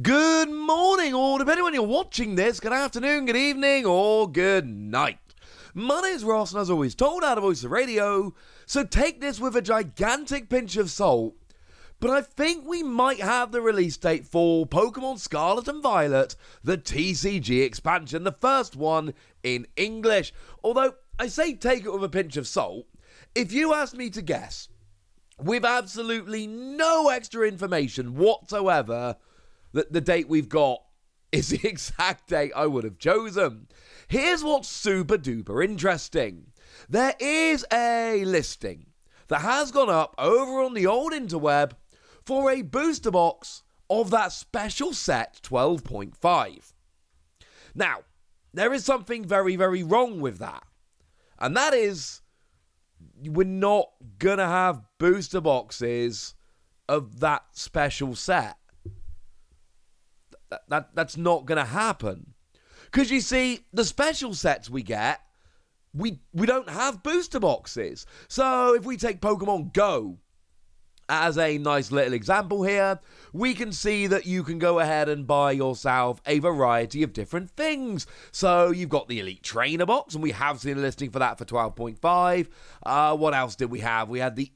Good morning, or depending on when you're watching this, good afternoon, good evening, or good night. My name's Ross, and as always, told out of Voice of Radio, so take this with a gigantic pinch of salt. But I think we might have the release date for Pokémon Scarlet and Violet, the TCG expansion, the first one in English. Although, I say take it with a pinch of salt, if you asked me to guess, with absolutely no extra information whatsoever, that the date we've got is the exact date I would have chosen. Here's what's super duper interesting. There is a listing that has gone up over on the old interweb for a booster box of that special set 12.5. Now, there is something very, very wrong with that. And that is, we're not going to have booster boxes of that special set. That's not going to happen. Because you see, the special sets we get, we don't have booster boxes. So if we take Pokemon Go as a nice little example here, we can see that you can go ahead and buy yourself a variety of different things. So you've got the Elite Trainer box, and we have seen a listing for that for 12.5. What else did we have? We had the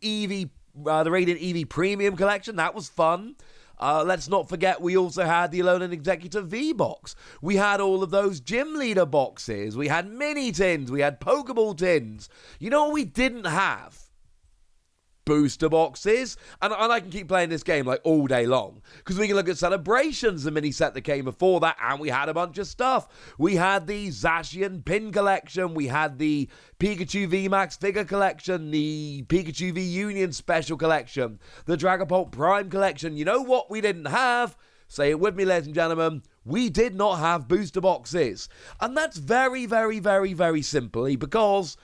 Radiant Eevee Premium Collection. That was fun. Let's not forget we also had the Alone and Executor V box. We had all of those Gym Leader boxes. We had mini tins. We had Pokeball tins. You know what we didn't have? Booster boxes. And I can keep playing this game like all day long, because we can look at Celebrations, the mini set that came before that, and we had a bunch of stuff. We had the Zacian pin collection. We had the Pikachu VMAX figure collection, the Pikachu V Union special collection, the Dragapult Prime collection. You know what we didn't have? Say it with me, ladies and gentlemen. We did not have booster boxes. And that's very, very, very, very simply because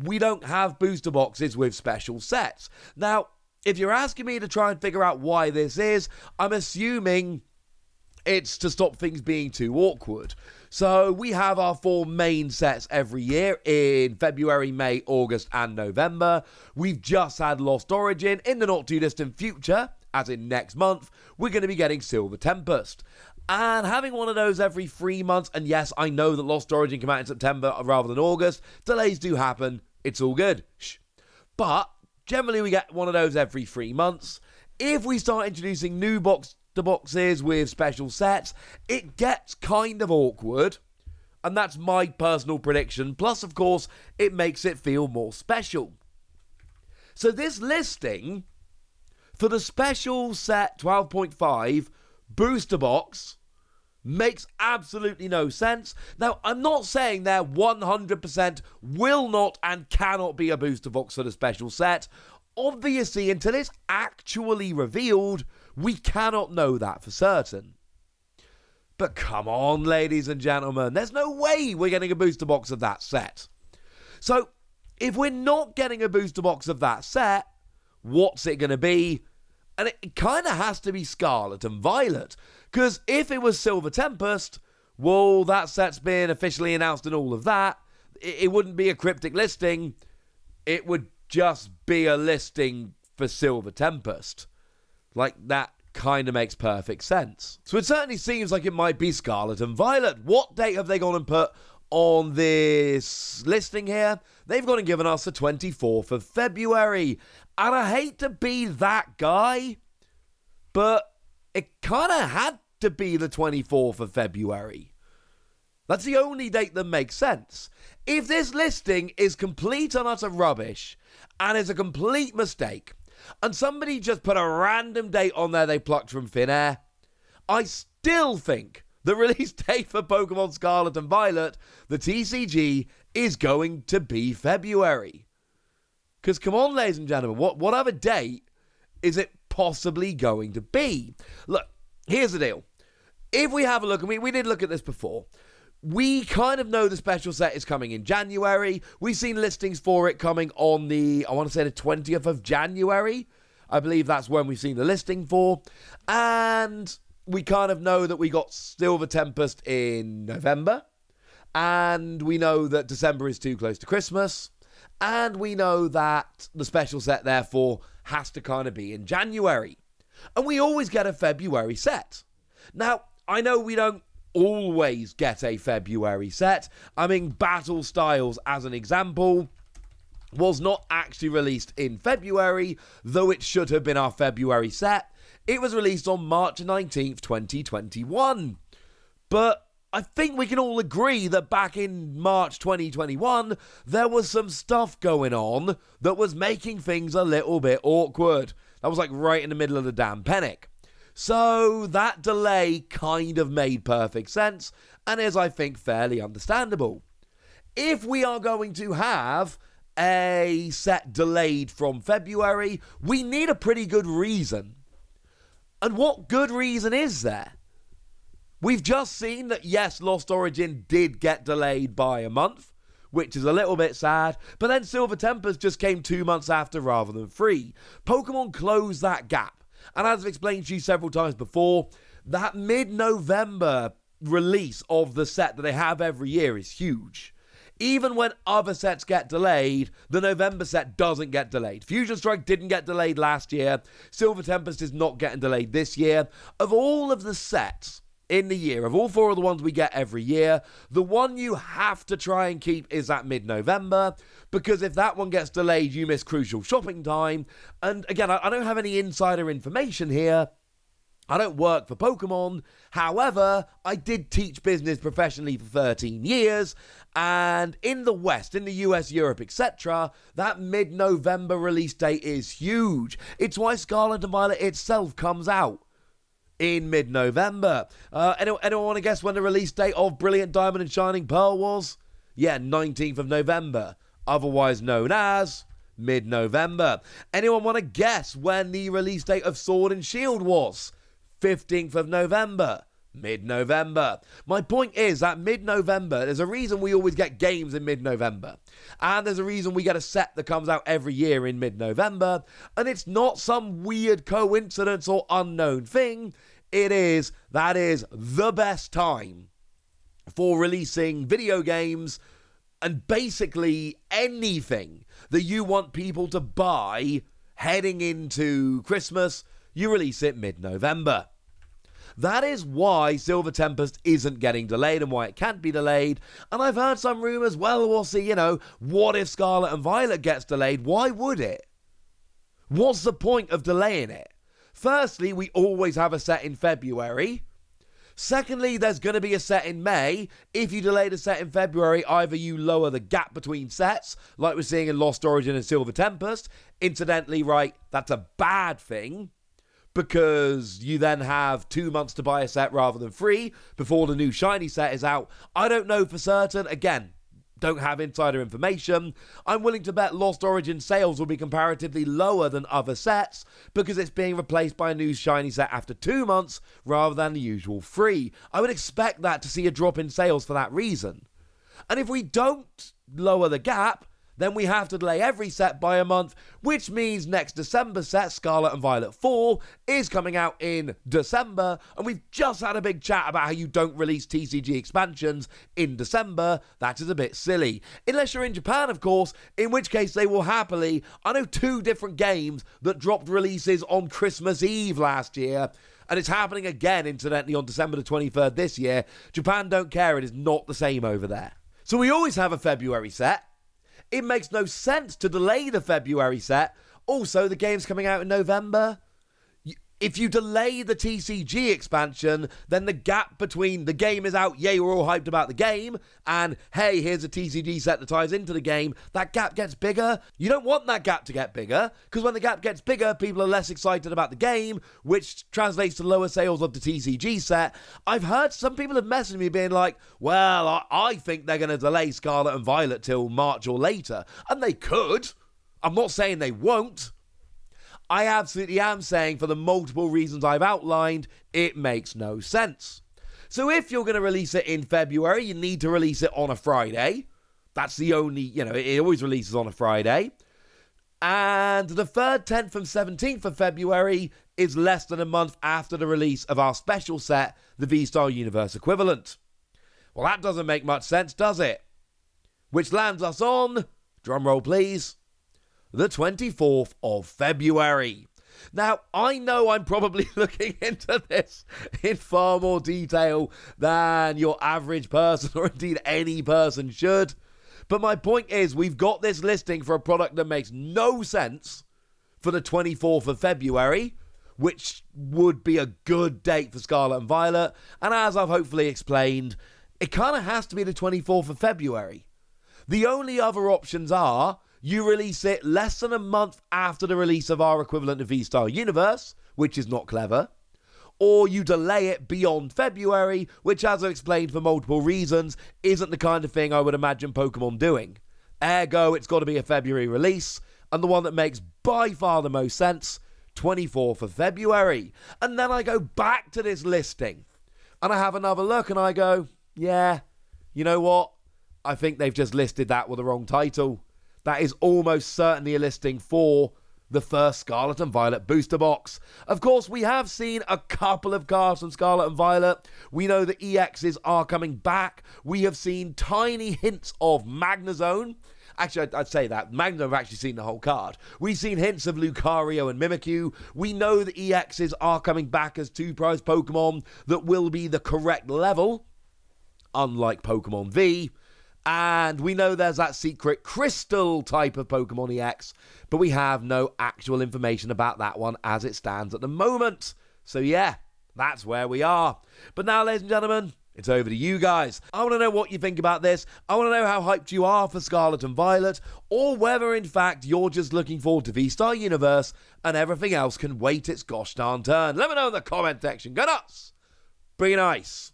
we don't have booster boxes with special sets. Now, if you're asking me to try and figure out why this is, I'm assuming it's to stop things being too awkward. So we have our 4 main sets every year in February, May, August, and November. We've just had Lost Origin. In the not too distant future, as in next month, we're going to be getting Silver Tempest. And having one of those every 3 months, and yes, I know that Lost Origin came out in September rather than August. Delays do happen. It's all good. Shh. But generally we get one of those every 3 months. If we start introducing new boxes with special sets, it gets kind of awkward. And that's my personal prediction. Plus, of course, it makes it feel more special. So this listing for the special set 12.5 booster box makes absolutely no sense. Now, I'm not saying there 100% will not and cannot be a booster box for the special set. Obviously, until it's actually revealed, we cannot know that for certain. But come on, ladies and gentlemen, there's no way we're getting a booster box of that set. So, if we're not getting a booster box of that set, what's it going to be? And it kind of has to be Scarlet and Violet. Because if it was Silver Tempest, well, that set's been officially announced and all of that. It wouldn't be a cryptic listing. It would just be a listing for Silver Tempest. Like, that kind of makes perfect sense. So it certainly seems like it might be Scarlet and Violet. What date have they gone and put on this listing here? They've gone and given us the 24th of February. And I hate to be that guy, but it kind of had to be the 24th of February. That's the only date that makes sense. If this listing is complete and utter rubbish and is a complete mistake, and somebody just put a random date on there they plucked from thin air, I still think the release date for Pokemon Scarlet and Violet, the TCG, is going to be February. Because come on, ladies and gentlemen, what other date is it possibly going to be? Look, here's the deal. If we have a look, and we did look at this before, we kind of know the special set is coming in January. We've seen listings for it coming on the, I want to say the 20th of January. I believe that's when we've seen the listing for. And we kind of know that we got Silver Tempest in November. And we know that December is too close to Christmas. And we know that the special set, therefore, has to kind of be in January. And we always get a February set. Now, I know we don't always get a February set. I mean, Battle Styles, as an example, was not actually released in February, though it should have been our February set. It was released on March 19th, 2021. But I think we can all agree that back in March 2021, there was some stuff going on that was making things a little bit awkward. That was like right in the middle of the damn panic. So that delay kind of made perfect sense and is, I think, fairly understandable. If we are going to have a set delayed from February, we need a pretty good reason. And what good reason is there? We've just seen that, yes, Lost Origin did get delayed by a month, which is a little bit sad, but then Silver Tempest just came 2 months after rather than 3. Pokemon closed that gap. And as I've explained to you several times before, that mid-November release of the set that they have every year is huge. Even when other sets get delayed, the November set doesn't get delayed. Fusion Strike didn't get delayed last year. Silver Tempest is not getting delayed this year. Of all of the sets in the year, of all 4 of the ones we get every year, the one you have to try and keep is that mid-November, because if that one gets delayed, you miss crucial shopping time. And again, I don't have any insider information here. I don't work for Pokemon. However, I did teach business professionally for 13 years, and in the West, in the US, Europe, etc., that mid-November release date is huge. It's why Scarlet Violet itself comes out in mid-November. Anyone want to guess when the release date of Brilliant Diamond and Shining Pearl was? Yeah, 19th of November, otherwise known as mid-November. Anyone want to guess when the release date of Sword and Shield was? 15th of November, mid-November. My point is that mid-November, there's a reason we always get games in mid-November. And there's a reason we get a set that comes out every year in mid-November. And it's not some weird coincidence or unknown thing. That is the best time for releasing video games and basically anything that you want people to buy heading into Christmas. You release it mid-November. That is why Silver Tempest isn't getting delayed and why it can't be delayed. And I've heard some rumours, well, we'll see, what if Scarlet and Violet gets delayed? Why would it? What's the point of delaying it? Firstly, we always have a set in February. Secondly, there's going to be a set in May. If you delay the set in February, either you lower the gap between sets, like we're seeing in Lost Origin and Silver Tempest. Incidentally, right, that's a bad thing, because you then have 2 months to buy a set rather than 3 before the new shiny set is out. I don't know for certain. Again, don't have insider information. I'm willing to bet Lost Origin sales will be comparatively lower than other sets because it's being replaced by a new shiny set after 2 months rather than the usual 3. I would expect that to see a drop in sales for that reason. And if we don't lower the gap, then we have to delay every set by a month, which means next December set, Scarlet and Violet 4, is coming out in December, and we've just had a big chat about how you don't release TCG expansions in December. That is a bit silly. Unless you're in Japan, of course, in which case they will happily. I know 2 different games that dropped releases on Christmas Eve last year, and it's happening again, incidentally, on December the 23rd this year. Japan don't care. It is not the same over there. So we always have a February set. It makes no sense to delay the February set. Also, the game's coming out in November. If you delay the TCG expansion, then the gap between the game is out, yay, we're all hyped about the game, and hey, here's a TCG set that ties into the game, that gap gets bigger. You don't want that gap to get bigger, because when the gap gets bigger, people are less excited about the game, which translates to lower sales of the TCG set. I've heard some people have messaged me being like, well, I think they're going to delay Scarlet and Violet till March or later, and they could. I'm not saying they won't. I absolutely am saying, for the multiple reasons I've outlined, it makes no sense. So if you're going to release it in February, you need to release it on a Friday. That's the only, it always releases on a Friday. And the 3rd, 10th, and 17th of February is less than a month after the release of our special set, the V-Star Universe equivalent. Well, that doesn't make much sense, does it? Which lands us on, drumroll please, the 24th of February. Now, I know I'm probably looking into this in far more detail than your average person or indeed any person should. But my point is, we've got this listing for a product that makes no sense for the 24th of February, which would be a good date for Scarlet and Violet. And as I've hopefully explained, it kind of has to be the 24th of February. The only other options are you release it less than a month after the release of our equivalent of V-Star Universe, which is not clever, or you delay it beyond February, which, as I've explained for multiple reasons, isn't the kind of thing I would imagine Pokemon doing. Ergo, it's got to be a February release, and the one that makes by far the most sense, 24th of February. And then I go back to this listing, and I have another look, and I go, yeah, you know what? I think they've just listed that with the wrong title. That is almost certainly a listing for the first Scarlet and Violet booster box. Of course, we have seen a couple of cards from Scarlet and Violet. We know the EXs are coming back. We have seen tiny hints of Magnezone. Actually, I'd say that. Magnezone have actually seen the whole card. We've seen hints of Lucario and Mimikyu. We know the EXs are coming back as two-prize Pokemon that will be the correct level, unlike Pokemon V. And we know there's that secret crystal type of Pokemon EX, but we have no actual information about that one as it stands at the moment. So yeah, that's where we are. But now, ladies and gentlemen, it's over to you guys. I want to know what you think about this. I want to know how hyped you are for Scarlet and Violet, or whether in fact you're just looking forward to V-Star Universe and everything else can wait its gosh darn turn. Let me know in the comment section. Go nuts! Bring it ice.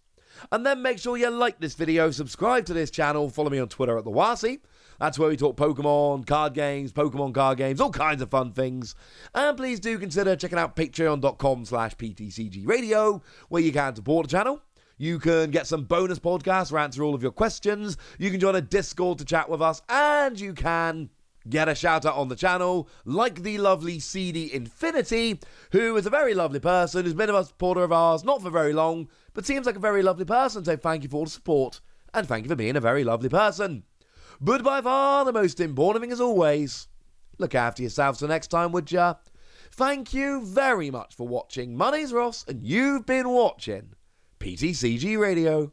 And then make sure you like this video, subscribe to this channel, follow me on Twitter at the Wasi. That's where we talk Pokemon card games, Pokemon card games, all kinds of fun things. And please do consider checking out patreon.com/PTCG Radio, where you can support the channel. You can get some bonus podcasts or answer all of your questions. You can join a Discord to chat with us, and you can get a shout out on the channel, like the lovely CD Infinity, who is a very lovely person, who's been a supporter of ours, not for very long, but seems like a very lovely person, so thank you for all the support, and thank you for being a very lovely person. But by far, the most important thing as always, look after yourselves till next time, would ya? Thank you very much for watching. My name's Ross, and you've been watching PTCG Radio.